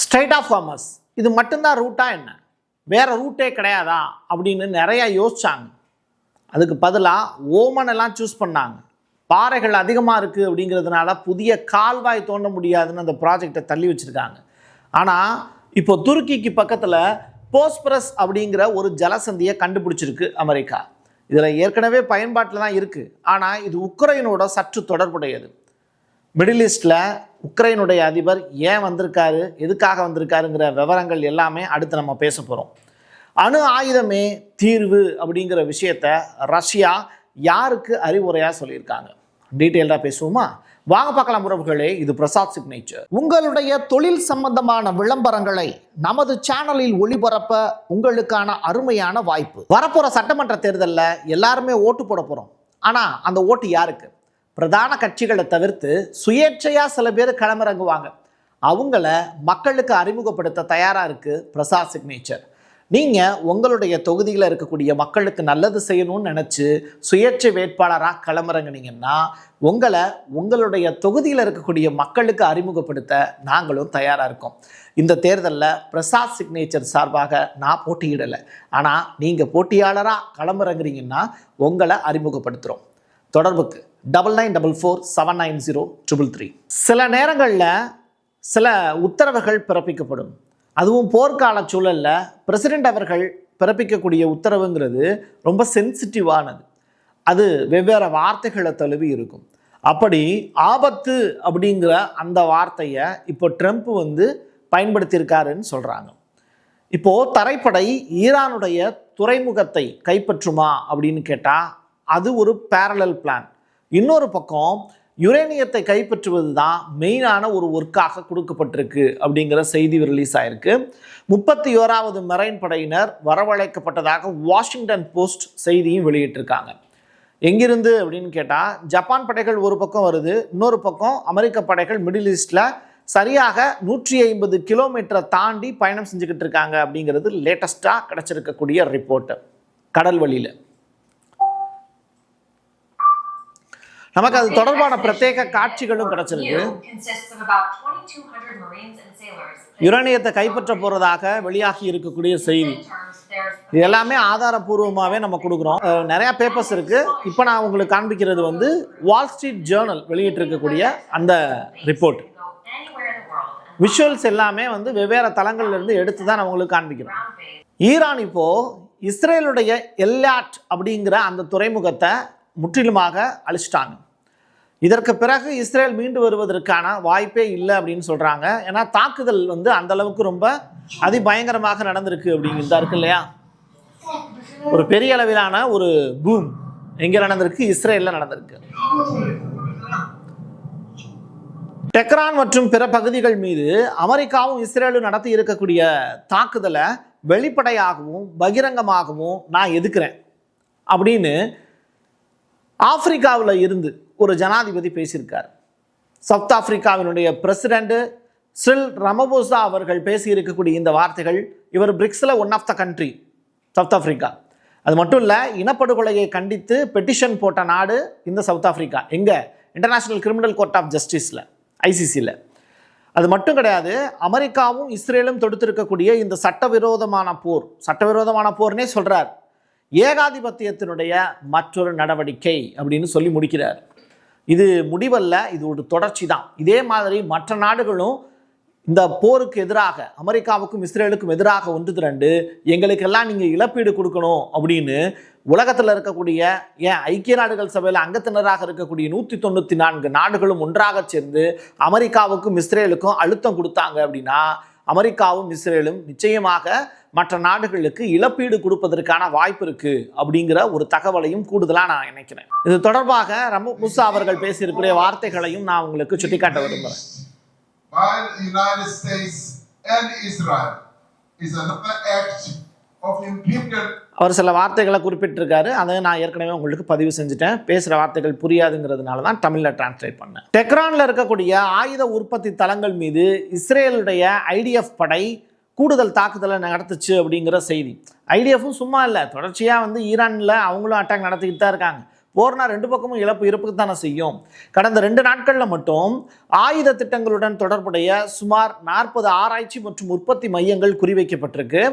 Straight of Hormuz இது மட்டும்தான் ரூட்டா என்ன, வேற ரூட்டே கிடையாதா அப்படின்னு நிறைய யோசிச்சாங்க. அதுக்கு பதிலாக ஓமன் எல்லாம் சூஸ் பண்ணாங்க. பாறைகள் அதிகமாக இருக்குது அப்படிங்கிறதுனால புதிய கால்வாய் தோண்ட முடியாதுன்னு அந்த ப்ராஜெக்டை தள்ளி வச்சுருக்காங்க. ஆனால் இப்போ துருக்கிக்கு பக்கத்தில் போஸ்பரஸ் அப்படிங்கிற ஒரு ஜலசந்தியை கண்டுபிடிச்சிருக்கு அமெரிக்கா. இதில் ஏற்கனவே பயன்பாட்டில் தான் இருக்குது. ஆனால் இது உக்ரைனோட சற்று தொடர்புடையது. மிடில் ஈஸ்டில் உக்ரைனுடைய அதிபர் ஏன் வந்திருக்காரு, எதுக்காக வந்திருக்காருங்கிற விவரங்கள் எல்லாமே அடுத்து நம்ம பேச போகிறோம். அணு ஆயுதமே தீர்வு அப்படிங்கிற விஷயத்த ரஷ்யா யாருக்கு அறிவுரையாக சொல்லியிருக்காங்க, டீட்டெயில்டாக பேசுவோமா? வாங்க பார்க்கலாம் உறவுகளே. இது பிரசாத் சிக்னேச்சர். உங்களுடைய தொழில் சம்பந்தமான விளம்பரங்களை நமது சேனலில் ஒளிபரப்ப உங்களுக்கான அருமையான வாய்ப்பு. வரப்போகிற சட்டமன்ற தேர்தலில் எல்லாருமே ஓட்டு போட போகிறோம். ஆனால் அந்த ஓட்டு யாருக்கு? பிரதான கட்சிகளை தவிர்த்து சுயேட்சையாக சில பேர் களமிறங்குவாங்க. அவங்கள மக்களுக்கு அறிமுகப்படுத்த தயாராக இருக்குது பிரசாத் சிக்னேச்சர். நீங்கள் உங்களுடைய தொகுதியில் இருக்கக்கூடிய மக்களுக்கு நல்லது செய்யணும்னு நினச்சி சுயேட்சை வேட்பாளராக களமிறங்குனீங்கன்னா உங்களை உங்களுடைய தொகுதியில் இருக்கக்கூடிய மக்களுக்கு அறிமுகப்படுத்த நாங்களும் தயாராக இருக்கோம். இந்த தேர்தலில் பிரசாத் சிக்னேச்சர் சார்பாக நான் போட்டியிடலை. ஆனால் நீங்கள் போட்டியாளராக களமிறங்குறீங்கன்னா உங்களை அறிமுகப்படுத்துகிறோம். தொடர்புக்கு 9944790333. சில நேரங்களில் சில உத்தரவுகள் பிறப்பிக்கப்படும். அதுவும் போர்க்கால சூழலில் பிரசிடெண்ட் அவர்கள் பிறப்பிக்கக்கூடிய உத்தரவுங்கிறது ரொம்ப சென்சிட்டிவானது. அது வெவ்வேறு வார்த்தைகளை தழுவி இருக்கும். அப்படி ஆபத்து அப்படிங்கிற அந்த வார்த்தையை இப்போ ட்ரம்ப் பயன்படுத்தியிருக்காருன்னு சொல்கிறாங்க. இப்போது தரைப்படை ஈரானுடைய துறைமுகத்தை கைப்பற்றுமா அப்படின்னு கேட்டால் அது ஒரு பேரலல் பிளான். இன்னொரு பக்கம் யுரேனியத்தை கைப்பற்றுவது தான் மெயினான ஒரு ஒர்க்காக கொடுக்கப்பட்டிருக்கு அப்படிங்கிற செய்தி ரிலீஸ் ஆயிருக்கு. 31வது மெரைன் படையினர் வரவழைக்கப்பட்டதாக வாஷிங்டன் போஸ்ட் செய்தியும் வெளியிட்டிருக்காங்க. எங்கிருந்து அப்படின்னு கேட்டால் ஜப்பான் படைகள் ஒரு பக்கம் வருது, இன்னொரு பக்கம் அமெரிக்க படைகள் மிடில் ஈஸ்டில் சரியாக 150 கிலோமீட்டரை தாண்டி பயணம் செஞ்சுக்கிட்டு இருக்காங்க அப்படிங்கிறது லேட்டஸ்டாக கிடச்சிருக்கக்கூடிய ரிப்போர்ட்டு. கடல் வழியில் நமக்கு அது தொடர்பான பிரத்யேக காட்சிகளும் கிடைச்சிருக்கு. யுரேனியத்தை கைப்பற்ற போறதாக வெளியாகி இருக்கக்கூடிய செய்தி இது எல்லாமே ஆதாரபூர்வமாகவே நம்ம கொடுக்குறோம். நிறைய பேப்பர்ஸ் இருக்கு. இப்போ நான் உங்களுக்கு காண்பிக்கிறது வால் ஸ்ட்ரீட் ஜேர்னல் வெளியிட்டிருக்கக்கூடிய அந்த ரிப்போர்ட். விஷுவல்ஸ் எல்லாமே வெவ்வேறு தளங்கள்ல இருந்து எடுத்து தான் நான் உங்களுக்கு காண்பிக்கிறோம். ஈரான் இப்போ இஸ்ரேலுடைய எல்யாட் அப்படிங்கிற அந்த துறைமுகத்தை முற்றிலுமாக அழிச்சிட்டாங்க. இதற்கு பிறகு இஸ்ரேல் மீண்டு வருவதற்கான வாய்ப்பே இல்லை அப்படின்னு சொல்கிறாங்க. ஏன்னா தாக்குதல் அந்த அளவுக்கு ரொம்ப அதிபயங்கரமாக நடந்திருக்கு அப்படிங்கிறதா இருக்கு இல்லையா. ஒரு பெரிய அளவிலான ஒரு பூம் எங்கே நடந்திருக்கு? இஸ்ரேலில் நடந்திருக்கு. டெக்ரான் மற்றும் பிற பகுதிகள் மீது அமெரிக்காவும் இஸ்ரேலும் நடத்தி இருக்கக்கூடிய தாக்குதலை வெளிப்படையாகவும் பகிரங்கமாகவும் நான் எதிர்க்கிறேன் அப்படின்னு ஆப்பிரிக்காவில் இருந்து ஒரு ஜனாதிபதி பேசியிருக்கார். சவுத் ஆப்பிரிக்காவினுடைய பிரசிடெண்ட் சிரில் ரமபோசா அவர்கள் பேசியிருக்கக்கூடிய இந்த வார்த்தைகள், இவர் பிரிக்ஸில் one of the country south Africa. அது மட்டும் இல்லை, இனப்படுகொலையை கண்டித்து பெட்டிஷன் போட்ட நாடு இந்த சவுத் ஆப்பிரிக்கா. எங்கே? இன்டர்நேஷ்னல் கிரிமினல் கோர்ட் ஆஃப் ஜஸ்டிஸில், ஐசிசியில். அது மட்டும் கிடையாது, அமெரிக்காவும் இஸ்ரேலும் தொடுத்திருக்கக்கூடிய இந்த சட்டவிரோதமான போர்னே சொல்கிறார். ஏகாதிபத்தியத்தினுடைய மற்றொரு நடவடிக்கை அப்படின்னு சொல்லி முடிக்கிறார். இது முடிவல்ல, இது ஒரு தொடர்ச்சி தான். இதே மாதிரி மற்ற நாடுகளும் இந்த போருக்கு எதிராக, அமெரிக்காவுக்கும் இஸ்ரேலுக்கும் எதிராக ஒன்று திரண்டு எங்களுக்கெல்லாம் நீங்கள் இழப்பீடு கொடுக்கணும் அப்படின்னு உலகத்தில் இருக்கக்கூடிய ஐக்கிய நாடுகள் சபையில் அங்கத்தினராக இருக்கக்கூடிய 194 நாடுகளும் ஒன்றாக சேர்ந்து அமெரிக்காவுக்கும் இஸ்ரேலுக்கும் அழுத்தம் கொடுத்தாங்க அப்படின்னா அமெரிக்காவும் இஸ்ரேலும் நிச்சயமாக மற்ற நாடுகளுக்கு இழப்பீடு கொடுப்பதற்கான வாய்ப்பு இருக்கு அப்படிங்கிற ஒரு தகவலையும் கூடுதலாக நான் நினைக்கிறேன். இது தொடர்பாக ரமபோசா அவர்கள் பேசியிருக்கிற வார்த்தைகளையும் நான் உங்களுக்கு சுட்டிக்காட்ட விரும்புகிறேன். அவர் சில வார்த்தைகளை குறிப்பிட்டிருக்காரு. அதை நான் ஏற்கனவே உங்களுக்கு பதிவு செஞ்சுட்டேன். பேசுகிற வார்த்தைகள் புரியாதுங்கிறதுனால தான் தமிழில் டிரான்ஸ்லேட் பண்ணேன். டெக்ரானில் இருக்கக்கூடிய ஆயுத உற்பத்தி தளங்கள் மீது இஸ்ரேலுடைய ஐடிஎஃப் படை கூடுதல் தாக்குதலை நடத்துச்சு அப்படிங்கிற செய்தி. ஐடிஎஃப்பும் சும்மா இல்லை, தொடர்ச்சியாக ஈரானில் அவங்களும் அட்டாக் நடத்திக்கிட்டு தான் இருக்காங்க. போர்னா ரெண்டு பக்கமும் இழப்பு இருப்புக்கு தானே செய்யும். கடந்த 2 நாட்களில் மட்டும் ஆயுத திட்டங்களுடன் தொடர்புடைய சுமார் 40 ஆராய்ச்சி மற்றும் உற்பத்தி மையங்கள் குறிவைக்கப்பட்டிருக்கு.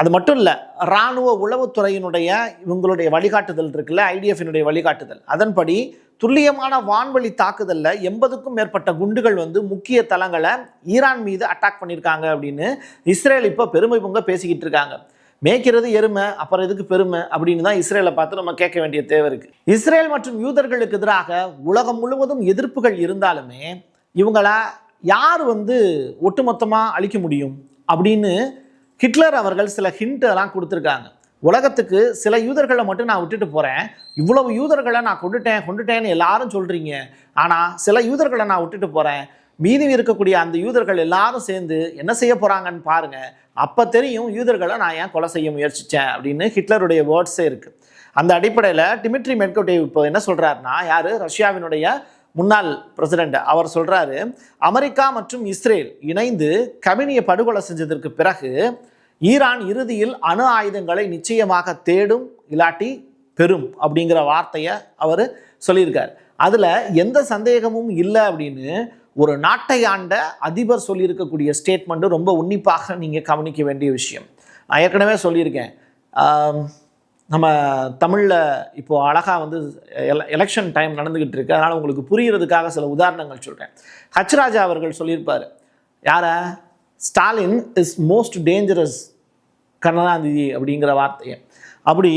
அது மட்டும் இல்லை, இராணுவ உளவுத்துறையினுடைய இவங்களுடைய வழிகாட்டுதல் இருக்குல்ல, ஐடிஎஃபினுடைய வழிகாட்டுதல், அதன்படி துல்லியமான வான்வழி தாக்குதலில் 80க்கும் மேற்பட்ட குண்டுகள் முக்கிய தளங்களை ஈரான் மீது அட்டாக் பண்ணியிருக்காங்க அப்படின்னு இஸ்ரேல் இப்போ பெருமை பொங்க பேசிக்கிட்டு இருக்காங்க. மேய்க்கிறது எருமை, அப்புறம் எதுக்கு பெருமை அப்படின்னு தான் இஸ்ரேலை பார்த்து நம்ம கேட்க வேண்டிய தேவை இருக்குது. இஸ்ரேல் மற்றும் யூதர்களுக்கு எதிராக உலகம் முழுவதும் எதிர்ப்புகள் இருந்தாலுமே இவங்கள யார் ஒட்டுமொத்தமாக அழிக்க முடியும் அப்படின்னு ஹிட்லர் அவர்கள் சில ஹிண்ட்டெல்லாம் கொடுத்துருக்காங்க. உலகத்துக்கு சில யூதர்களை மட்டும் நான் விட்டுட்டு போகிறேன், இவ்வளவு யூதர்களை நான் கொண்டுட்டேன்னு எல்லாரும் சொல்கிறீங்க, ஆனால் சில யூதர்களை நான் விட்டுட்டு போகிறேன், மீதி இருக்கக்கூடிய அந்த யூதர்கள் எல்லாரும் சேர்ந்து என்ன செய்ய போகிறாங்கன்னு பாருங்கள், அப்போ தெரியும் யூதர்களை நான் ஏன் கொலை செய்ய முயற்சித்தேன் அப்படின்னு ஹிட்லருடைய வேர்ட்ஸே இருக்குது. அந்த அடிப்படையில் டிமிட்ரி மெட்வெடேவ் இப்போ என்ன சொல்கிறாருன்னா, யார், ரஷ்யாவினுடைய முன்னாள் பிரசிடென்ட், அவர் சொல்கிறாரு, அமெரிக்கா மற்றும் இஸ்ரேல் இணைந்து கமினியை படுகொலை செஞ்சதற்கு பிறகு ஈரான் இறுதியில் அணு ஆயுதங்களை நிச்சயமாக தேடும் இல்லாட்டி பெறும் அப்படிங்கிற வார்த்தையை அவர் சொல்லியிருக்கார். அதில் எந்த சந்தேகமும் இல்லை அப்படின்னு ஒரு நாட்டை ஆண்ட அதிபர் சொல்லியிருக்கக்கூடிய ஸ்டேட்மெண்ட்டு ரொம்ப உன்னிப்பாக நீங்கள் கவனிக்க வேண்டிய விஷயம். நான் ஏற்கனவே சொல்லியிருக்கேன், நம்ம தமிழில் இப்போது அழகாக எலெக்ஷன் டைம் நடந்துக்கிட்டு இருக்கு, அதனால் உங்களுக்கு புரிகிறதுக்காக சில உதாரணங்கள் சொல்கிறேன். ஹச்ராஜா அவர்கள் சொல்லியிருப்பார், யாரை, Stalin is most dangerous Karunanidhi அப்படிங்கிற வார்த்தையை. அப்படி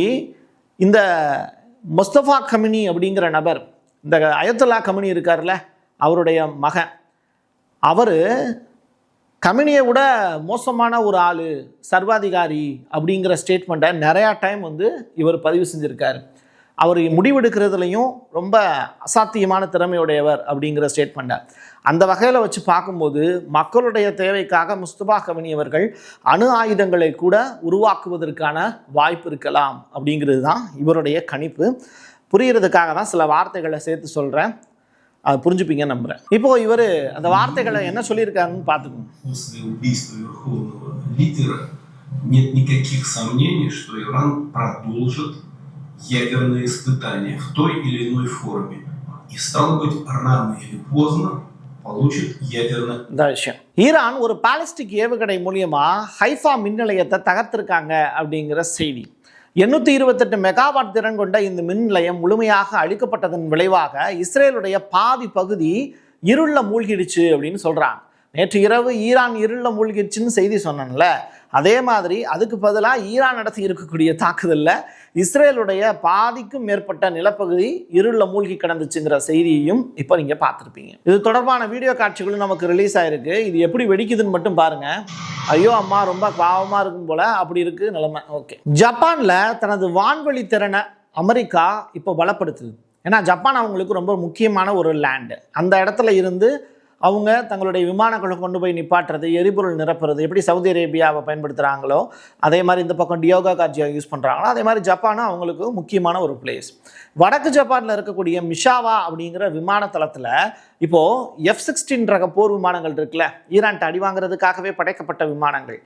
இந்த முஸ்தபா கமினி அப்படிங்கிற நபர், இந்த அயத்துல்லா கமினி இருக்கார்ல, அவருடைய மகன், அவர் கமினியை விட மோசமான ஒரு ஆள், சர்வாதிகாரி அப்படிங்கிற ஸ்டேட்மெண்ட்டை நிறையா டைம் இவர் பதிவு செஞ்சுருக்கார். அவர் முடிவெடுக்கிறதுலையும் ரொம்ப அசாத்தியமான திறமையுடையவர் அப்படிங்கிற ஸ்டேட்மெண்ட்டை அந்த வகையில் வச்சு பார்க்கும்போது மக்களுடைய தேவைக்காக முஸ்தபா கமினி அவர்கள் அணு ஆயுதங்களை கூட உருவாக்குவதற்கான வாய்ப்பு இருக்கலாம் அப்படிங்கிறது தான் இவருடைய கணிப்பு. புரிகிறதுக்காக தான் சில வார்த்தைகளை சேர்த்து சொல்கிறேன், அது புரிஞ்சுப்பீங்கன்னு நம்புகிறேன். இப்போ இவர் அந்த வார்த்தைகளை என்ன சொல்லியிருக்காருன்னு பார்த்துக்கோங்க. Нет никаких сомнений, что Иран продолжит ядерные испытания в той или иной форме. И стало быть, рано или поздно получит ядерное... ஈரான் ஒரு பாலிஸ்டிக் ஏவுகணை மூலியமா ஹைஃபா மின் நிலையத்தை தகர்த்திருக்காங்க அப்படிங்கிற செய்தி. 828 மெகாவாட் திறன் கொண்ட இந்த மின் நிலையம் முழுமையாக அழிக்கப்பட்டதன் விளைவாக இஸ்ரேலுடைய பாதி பகுதி இருள மூழ்கிடுச்சு அப்படின்னு சொல்றாங்க. நேற்று இரவு ஈரான் இருள மூழ்கிடுச்சுன்னு செய்தி சொன்னேன்ல, அதே மாதிரி அதுக்கு பதிலாக ஈரான் நடத்தி இருக்கக்கூடிய தாக்குதலில் இஸ்ரேலுடைய பாதிக்கும் மேற்பட்ட நிலப்பகுதி இருள மூழ்கி கிடந்துச்சுங்கிற செய்தியையும் இப்போ நீங்கள் பார்த்துருப்பீங்க. இது தொடர்பான வீடியோ காட்சிகளும் நமக்கு ரிலீஸ் ஆயிருக்கு. இது எப்படி வெடிக்குதுன்னு மட்டும் பாருங்க. ஐயோ அம்மா, ரொம்ப பாவமாக இருக்கும் போல, அப்படி இருக்கு நிலைமை. ஓகே, ஜப்பானில் தனது வான்வெளி திறனை அமெரிக்கா இப்போ பலப்படுத்துது. ஏன்னா ஜப்பான் அவங்களுக்கு ரொம்ப முக்கியமான ஒரு லேண்டு. அந்த இடத்துல இருந்து அவங்க தங்களுடைய விமானங்களை கொண்டு போய் நிப்பாட்டுறது, எரிபொருள் நிரப்புறது, எப்படி சவுதி அரேபியாவை பயன்படுத்துகிறாங்களோ அதே மாதிரி இந்த பக்கம் டியோகா கார்ஜியா யூஸ் பண்ணுறாங்களோ அதே மாதிரி ஜப்பானும் அவங்களுக்கு முக்கியமான ஒரு பிளேஸ். வடக்கு ஜப்பானில் இருக்கக்கூடிய மிஷாவா அப்படிங்கிற விமான தளத்தில் இப்போது F-16 ரக போர் விமானங்கள் இருக்குல்ல, ஈரான்ட்டு அடி வாங்குறதுக்காகவே படைக்கப்பட்ட விமானங்கள்,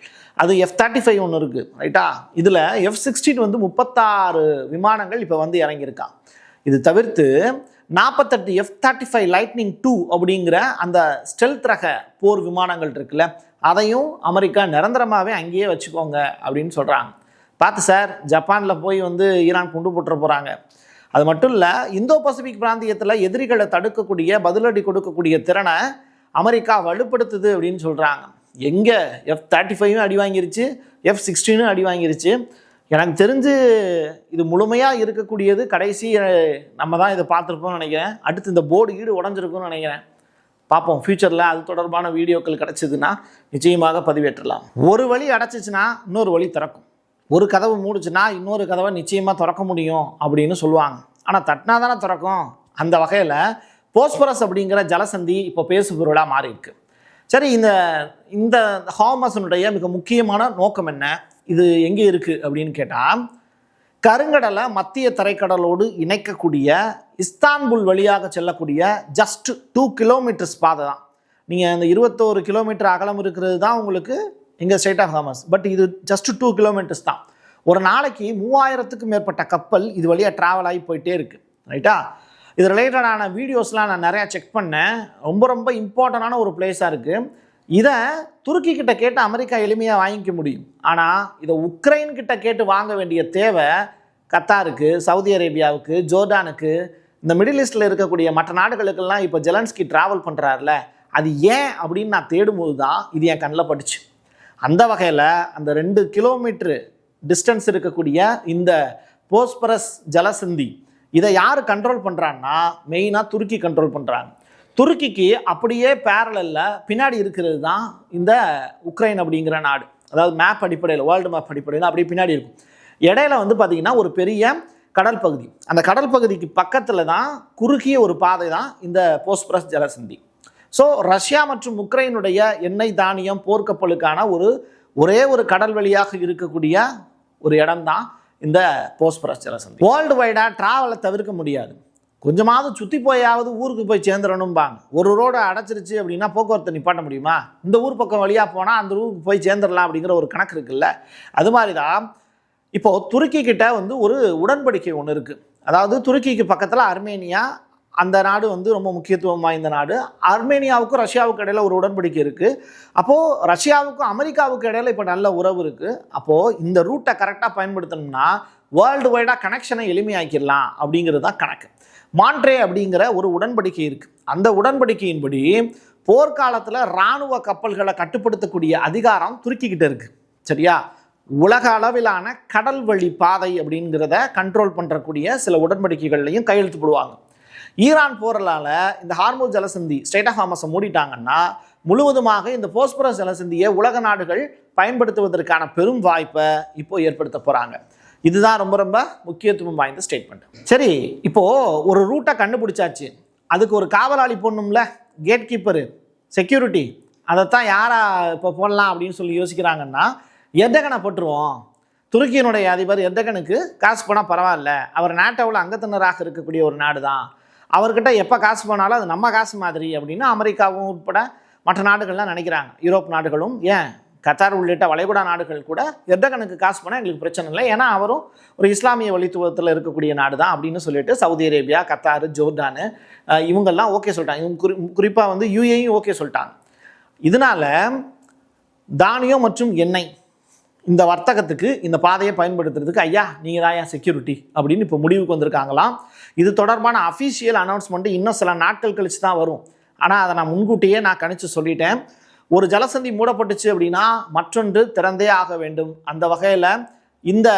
அது F-35 ஒன்று இருக்குது ரைட்டா. இதில் F-16 36 விமானங்கள் இப்போ இறங்கியிருக்கான். இது தவிர்த்து 48 F-35 லைட்னிங் 2 அப்படிங்கிற அந்த ஸ்டெல்த் ரக போர் விமானங்கள் இருக்குல்ல, அதையும் அமெரிக்கா நிரந்தரமாகவே அங்கேயே வச்சுக்கோங்க அப்படின்னு சொல்கிறாங்க. பார்த்து சார், ஜப்பானில் போய் ஈரான் குண்டு போட்டுற போகிறாங்க. அது மட்டும் இல்லை, இந்தோ பசிபிக் பிராந்தியத்தில் எதிரிகளை தடுக்கக்கூடிய, பதிலடி கொடுக்கக்கூடிய திறனை அமெரிக்கா வலுப்படுத்துது அப்படின்னு சொல்கிறாங்க. எங்கே F-35 அடி வாங்கிருச்சு, F-16 அடி வாங்கிருச்சு. எனக்கு தெரிஞ்சு இது முழுமையாக இருக்கக்கூடியது கடைசி நம்ம தான் இதை பார்த்துருப்போம்னு நினைக்கிறேன். அடுத்து இந்த போர்டு ஈடு உடஞ்சிருக்கும்னு நினைக்கிறேன். பார்ப்போம், ஃப்யூச்சரில் அது தொடர்பான வீடியோக்கள் கிடச்சிதுன்னா நிச்சயமாக பதிவேற்றலாம். ஒரு வழி அடைச்சிச்சுன்னா இன்னொரு வழி திறக்கும், ஒரு கதவு மூடிச்சுன்னா இன்னொரு கதவை நிச்சயமாக திறக்க முடியும் அப்படின்னு சொல்லுவாங்க. ஆனால் தட்டினா தானே திறக்கும். அந்த வகையில் போஸ்பரஸ் அப்படிங்கிற ஜலசந்தி இப்போ பேசு பொருளாக மாறி இருக்கு. சரி, இந்த ஹார்மஸனுடைய மிக முக்கியமான நோக்கம் என்ன, இது எங்கே இருக்குது அப்படின்னு கேட்டால், கருங்கடலை மத்திய தரைக்கடலோடு இணைக்கக்கூடிய இஸ்தான்புல் வழியாக செல்லக்கூடிய ஜஸ்ட் 2 கிலோமீட்டர்ஸ் பாதை தான். நீங்கள் அந்த 21 கிலோமீட்டர் அகலம் இருக்கிறது தான் உங்களுக்கு எங்கள் ஸ்டேட் ஆஃப் ஹார்மஸ். பட் இது ஜஸ்ட் 2 கிலோமீட்டர்ஸ் தான். ஒரு நாளைக்கு 3000க்கும் மேற்பட்ட கப்பல் இது வழியாக ட்ராவல் ஆகி போயிட்டே இருக்குது. ரைட்டா? இது ரிலேட்டடான வீடியோஸ்லாம் நான் நிறையா செக் பண்ணேன். ரொம்ப ரொம்ப இம்பார்ட்டண்டான ஒரு பிளேஸாக இருக்குது. இதை துருக்கி கிட்ட கேட்டு அமெரிக்கா எளிமையாக வாங்கிக்க முடியும். ஆனால் இதை உக்ரைன் கிட்ட கேட்டு வாங்க வேண்டிய தேவை கத்தாருக்கு, சவுதி அரேபியாவுக்கு, ஜோர்டானுக்கு, இந்த மிடில் ஈஸ்டில் இருக்கக்கூடிய மற்ற நாடுகளுக்கெல்லாம் இப்போ ஜெலன்ஸ்கி ட்ராவல் பண்ணுறாருல, அது ஏன் அப்படின்னு நான் தேடும்போது தான் இது என் கண்ணில் பட்டுச்சு. அந்த வகையில் அந்த 2 கிலோமீட்டரு டிஸ்டன்ஸ் இருக்கக்கூடிய இந்த போஸ்பரஸ் ஜலசந்தி இதை யார் கண்ட்ரோல் பண்ணுறான்னா மெயினாக துருக்கி கண்ட்ரோல் பண்ணுறாங்க. துருக்கிக்கு அப்படியே பேரலில் பின்னாடி இருக்கிறது தான் இந்த உக்ரைன் அப்படிங்கிற நாடு. அதாவது மேப் அடிப்படையில், வேர்ல்டு மேப் அடிப்படையில் அப்படியே பின்னாடி இருக்கும். இடையில வந்து பார்த்திங்கன்னா ஒரு பெரிய கடல் பகுதி. அந்த கடல் பகுதிக்கு பக்கத்தில் தான் குறுகிய ஒரு பாதை தான் இந்த போஸ்பரஸ் ஜலசந்தி. ஸோ ரஷ்யா மற்றும் உக்ரைனுடைய எண்ணெய் தானியம் போர்க்கப்பலுக்கான ஒரே ஒரு கடல் வழியாக இருக்கக்கூடிய ஒரு இடம் தான் இந்த போஸ்பரஸ் ஜலசந்தி. வேர்ல்டு வைடாக ட்ராவலை தவிர்க்க முடியாது. கொஞ்சமாவது சுற்றி போயாவது ஊருக்கு போய் சேர்ந்துடணும்பாங்க. ஒரு ரோடை அடைச்சிருச்சு அப்படின்னா போக்குவரத்தை நிப்பாட்ட முடியுமா? இந்த ஊர் பக்கம் வழியாக போனால் அந்த ஊருக்கு போய் சேர்ந்துடலாம் அப்படிங்கிற ஒரு கணக்கு இருக்குல்ல. அது மாதிரி தான் இப்போது துருக்கி கிட்ட வந்து ஒரு உடன்படிக்கை ஒன்று இருக்குது. அதாவது துருக்கிக்கு பக்கத்தில் அர்மேனியா, அந்த நாடு வந்து ரொம்ப முக்கியத்துவம் வாய்ந்த நாடு. அர்மேனியாவுக்கும் ரஷ்யாவுக்கு இடையில ஒரு உடன்படிக்கை இருக்குது. அப்போது ரஷ்யாவுக்கும் அமெரிக்காவுக்கு இடையில இப்போ நல்ல உறவு இருக்குது. அப்போது இந்த ரூட்டை கரெக்டாக பயன்படுத்தணும்னா வேர்ல்டு வைடாக கனெக்ஷனை எளிமையாக்கிடலாம் அப்படிங்கிறது தான் கணக்கு. மான்ட்ரே அப்படிங்கிற ஒரு உடன்படிக்கை இருக்குது. அந்த உடன்படிக்கையின்படி போர்க்காலத்தில் இராணுவ கப்பல்களை கட்டுப்படுத்தக்கூடிய அதிகாரம் துருக்கிக்கிட்ட இருக்குது. சரியா? உலக அளவிலான கடல் வழி பாதை அப்படிங்கிறத கண்ட்ரோல் பண்ணுறக்கூடிய சில உடன்படிக்கைகள்லையும் கையெழுத்து போடுவாங்க. ஈரான் போரால் இந்த ஹார்முஸ் ஜலசந்தி, ஸ்ட்ரெய்ட் ஆஃப் ஹார்மஸை மூடிட்டாங்கன்னா முழுவதுமாக இந்த போஸ்பரஸ் ஜலசந்தியை உலக நாடுகள் பயன்படுத்துவதற்கான பெரும் வாய்ப்பை இப்போ ஏற்படுத்த போகிறாங்க. இதுதான் ரொம்ப ரொம்ப முக்கியத்துவம் வாய்ந்த ஸ்டேட்மெண்ட். சரி, இப்போது ஒரு ரூட்டை கண்டுபிடிச்சாச்சு. அதுக்கு ஒரு காவலாளி போடணும்ல, கேட் கீப்பரு, செக்யூரிட்டி. அதைத்தான் யாரா இப்போ போடலாம் அப்படின்னு சொல்லி யோசிக்கிறாங்கன்னா எர்டகனை போட்டுருவோம். துருக்கியினுடைய அதிபர் எர்டகனுக்கு காசு போனால் பரவாயில்ல, அவர் நாட்டோவில் அங்கத்தினராக இருக்கக்கூடிய ஒரு நாடு தான், அவர்கிட்ட எப்போ காசு போனாலும் அது நம்ம காசு மாதிரி அப்படின்னு அமெரிக்காவும் உட்பட மற்ற நாடுகள்லாம் நினைக்கிறாங்க. யூரோப் நாடுகளும், ஏன் கத்தார் உள்ளிட்ட வளைகுடா நாடுகள் கூட எர்டகனுக்கு காசு போனால் எங்களுக்கு பிரச்சனை இல்லை, ஏன்னா அவரும் ஒரு இஸ்லாமிய வழித்துவத்தில் இருக்கக்கூடிய நாடு தான் அப்படின்னு சொல்லிட்டு சவுதி அரேபியா, கத்தார், ஜோர்டானு இவங்கெல்லாம் ஓகே சொல்லிட்டாங்க. இவங்க குறிப்பாக வந்து யூஏயும் ஓகே சொல்லிட்டாங்க. இதனால் தானியம் மற்றும் எண்ணெய் இந்த வர்த்தகத்துக்கு இந்த பாதையை பயன்படுத்துறதுக்கு ஐயா நீங்கள் தான் ஏன் செக்யூரிட்டி அப்படின்னு இப்போ முடிவுக்கு வந்திருக்காங்களாம். இது தொடர்பான அஃபீஷியல் அனௌன்ஸ்மெண்ட்டு இன்னும் சில நாட்கள் கழித்து தான் வரும். ஆனால் அதை நான் முன்கூட்டியே கணிச்சு சொல்லிட்டேன். ஒரு ஜலசந்தி மூடப்பட்டுச்சு அப்படின்னா மற்றொன்று திறந்தே ஆக வேண்டும். அந்த வகையில் இந்த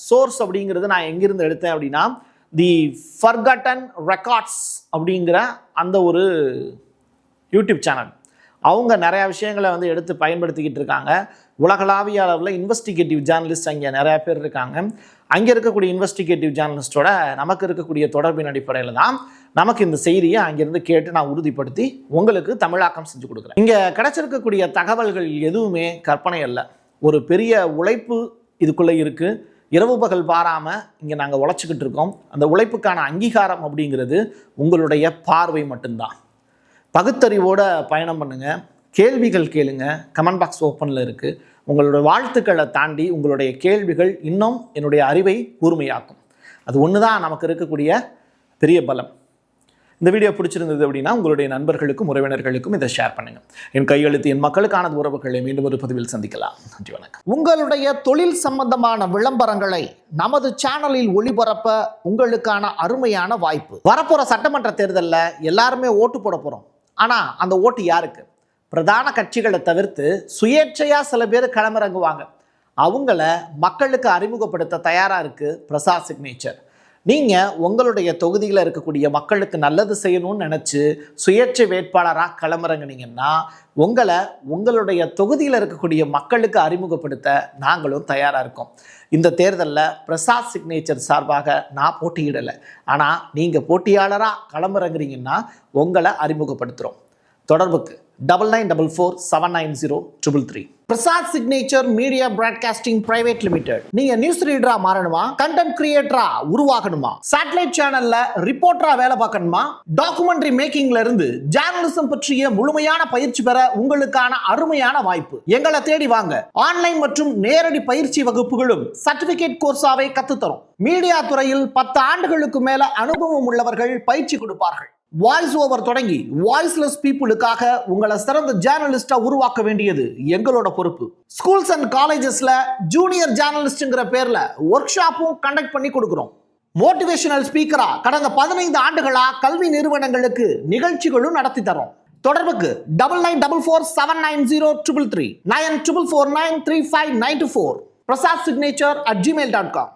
சோர்ஸ் அப்படிங்கிறது நான் எங்கிருந்து எடுத்தேன் அப்படின்னா தி ஃபர்கட்டன் ரெக்கார்ட்ஸ் அப்படிங்கிற அந்த ஒரு யூடியூப் சேனல். அவங்க நிறையா விஷயங்களை வந்து எடுத்து பயன்படுத்திக்கிட்டு இருக்காங்க. உலகளாவிய அளவில் இன்வெஸ்டிகேட்டிவ் ஜேர்னலிஸ்ட் அங்கே நிறையா பேர் இருக்காங்க. அங்கே இருக்கக்கூடிய இன்வெஸ்டிகேட்டிவ் ஜேர்னலிஸ்டோட நமக்கு இருக்கக்கூடிய தொடர்பின் அடிப்படையில் தான் நமக்கு இந்த செய்தியை அங்கேருந்து கேட்டு நான் உறுதிப்படுத்தி உங்களுக்கு தமிழாக்கம் செஞ்சு கொடுக்குறேன். இங்கே கிடைச்சிருக்கக்கூடிய தகவல்கள் எதுவுமே கற்பனை அல்ல. ஒரு பெரிய உழைப்பு இதுக்குள்ளே இருக்குது. இரவு பகல் பாராமல் இங்கே நாங்கள் உழைச்சிக்கிட்டு இருக்கோம். அந்த உழைப்புக்கான அங்கீகாரம் அப்படிங்கிறது உங்களுடைய பார்வை மட்டும்தான். பகுத்தறிவோட பயணம் பண்ணுங்கள், கேள்விகள் கேளுங்க. கமெண்ட் பாக்ஸ் ஓப்பனில் இருக்குது. உங்களோட வாழ்த்துக்களை தாண்டி உங்களுடைய கேள்விகள் இன்னும் என்னுடைய அறிவை கூர்மையாக்கும். அது ஒன்று தான் நமக்கு இருக்கக்கூடிய பெரிய பலம். இந்த வீடியோ பிடிச்சிருந்தது அப்படின்னா உங்களுடைய நண்பர்களுக்கும் உறவினர்களுக்கும் இதை ஷேர் பண்ணுங்கள். என் கையெழுத்து என் மக்களுக்கான உறவுகளை மீண்டும் ஒரு பதிவில் சந்திக்கலாம். நன்றி, வணக்கம். உங்களுடைய தொழில் சம்பந்தமான விளம்பரங்களை நமது சேனலில் ஒளிபரப்ப உங்களுக்கான அருமையான வாய்ப்பு. வரப்போகிற சட்டமன்ற தேர்தலில் எல்லாருமே ஓட்டு போட போகிறோம். ஆனால் அந்த ஓட்டு யாருக்கு? பிரதான கட்சிகளை தவிர்த்து சுயேட்சையாக சில பேர் களமிறங்குவாங்க. அவங்கள மக்களுக்கு அறிமுகப்படுத்த தயாராக இருக்குது பிரசாத் சிக்னேச்சர். நீங்கள் உங்களுடைய தொகுதியில் இருக்கக்கூடிய மக்களுக்கு நல்லது செய்யணும்னு நினச்சி சுயேட்சை வேட்பாளராக களமிறங்குனீங்கன்னா உங்களுடைய தொகுதியில் இருக்கக்கூடிய மக்களுக்கு அறிமுகப்படுத்த நாங்களும் தயாராக இருக்கோம். இந்த தேர்தலில் பிரசாத் சிக்னேச்சர் சார்பாக நான் போட்டியிடலை. ஆனால் நீங்கள் போட்டியாளராக களமிறங்குறீங்கன்னா உங்களை அறிமுகப்படுத்துகிறோம். தொடர்புக்கு 9944790333. Prasad signature media broadcasting private limited. நீங்க நியூஸ் ரீடரா மாறணுமா, கண்டென்ட் கிரியேட்டரா உருவாகணுமா, சேட்டலைட் சேனல்ல ரிப்போர்ட்டரா வேலை பார்க்கணுமா, டாக்குமெண்ட்ரி மேக்கிங்ல இருந்து ஜேர்னலிசம் பற்றிய முழுமையான பயிற்சி பெற உங்களுக்கான அருமையான வாய்ப்பு. எங்களை தேடி வாங்க. ஆன்லைன் மற்றும் நேரடி பயிற்சி வகுப்புகளும் சர்டிபிகேட் கோர்ஸாவே கத்துத்தரும். மீடியா துறையில் 10 ஆண்டுகளுக்கு மேல அனுபவம் உள்ளவர்கள் பயிற்சி கொடுப்பார்கள். வாய்ஸ் ஓவர் தொடங்கி வாய்ஸ்லெஸ் பீப்புளுக்காக உங்களை சிறந்த ஜேர்னலிஸ்டா உருவாக்க வேண்டியது எங்களோட பொறுப்பு. ஸ்கூல்ஸ் அண்ட் காலேஜஸ்ல ஜூனியர் ஜேர்னலிஸ்ட்ங்கிற பேர்ல ஒர்க் ஷாப்பும் கண்டக்ட் பண்ணி கொடுக்கிறோம். மோட்டிவேஷனல் ஸ்பீக்கரா கடந்த 15 ஆண்டுகளா கல்வி நிறுவனங்களுக்கு நிகழ்ச்சிகளும் நடத்தி தரோம். தொடர்புக்கு 9944790333 94493594 prasad signature@gmail.com.